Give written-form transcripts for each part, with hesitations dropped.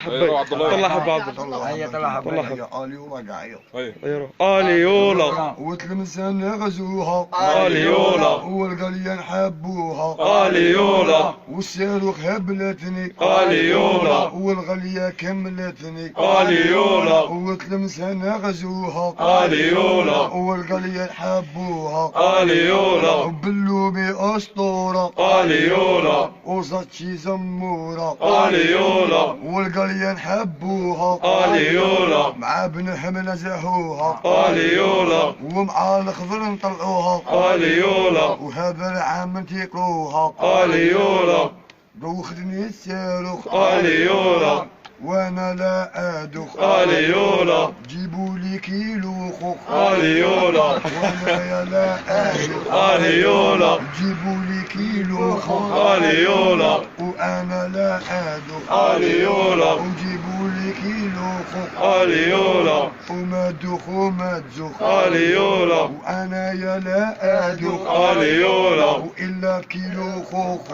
ايوه عبد الله طلع حب عبد الله. هيا طلع حب طلع هيا آلي وقعيو ايوه اليولا وتلمسان غزوها اليولا والقليان حبوها اليولا والصاروخ هبلتني اليولا والغلية كملتني اليولا وتلمسان غزوها اليولا والقليان حبوها اليولا وباللومي أسطورة اليولا وصدشي زمورة اليولا والقليان حبوها اليولا مع ابن حمل زهوها اليولا ومع الخضر نطلعوها اليولا وهذا العام نتيقوها اليولا دوختني الصاروخ اليولا وانا لا ادخ اليولا جيبوا لي كيلو خوخ اليولا وانا يا لا ادخ اليولا جيبوا لي كيلو خوخ اليولا وانا لا ادخ اليولا وجيبوا لي كيلو خوخ اليولا وما دخ وما تزخ اليولا وانا يا لا ادخ اليولا والا بكيلو خوخ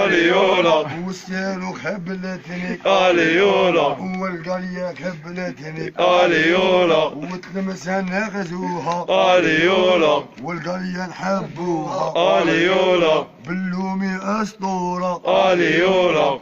اليولا والصاروخ هبلتني اليولا والقرية كبلتني اليولا وتلمسها نغزوها اليولا والقرية نحبوها اليولا باللومي أسطورة اليولا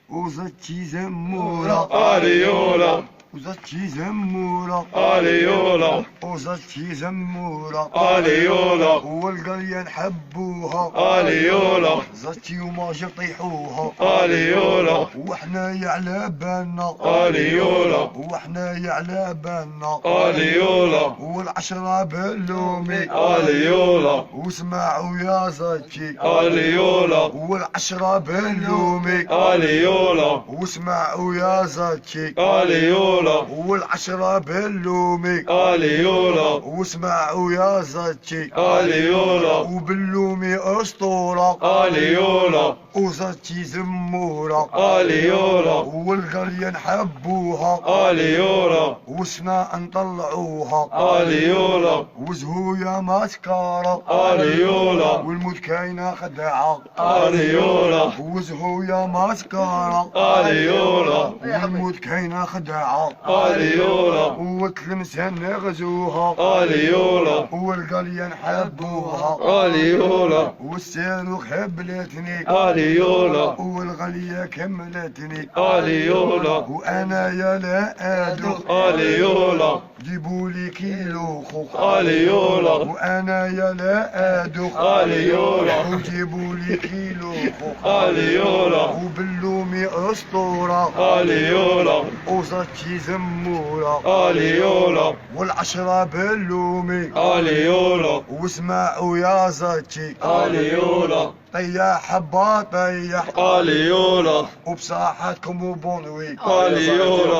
وزتشي زمورة اليولا وزتشي زمورة اليولا وزتشي زمورة اليولا والقرية نحبوها اليولا زتشي وما يطيحوها اليولا واحنا على بالنا اليولا واحنا على بالنا اليولا والعشرة باللومي اليولا واسمعوا يا زتشي اليولا والعشرة باللومي اليولا واسمعوا يا زتشي اليولا والعشرة باللومي اليولا واسمعوا يا زتشي اليولا وباللومي أسطورة اليولا وزتشي زمورة اليولا والقرية نحبوها اليولا وسنا نطلعوها اليولا وزهو يا مسكارة اليولا والموت كاينة خدعة اليولا وزهو يا مسكارة اليولا والموت كاينة خدعة اليولا وتلمسها نغزوها اليولا والقرية نحبوها اليولا والصاروخ هبلتني اليولا والغلية كملتني اليولا وانا يا لا ادخ اليولا جيبوا لي كيلو خوخ اليولا وانا يا لا ادخ اليولا وجيبوا لي كيلو خوخ اليولا وباللومي اسطورة اليولا وزتشي زمورة اليولا والعشرة باللومي اليولا واسمعوا يا زتشي اليولا طيح حبا طيح اليولا وبصحتكم وبونوي اليولا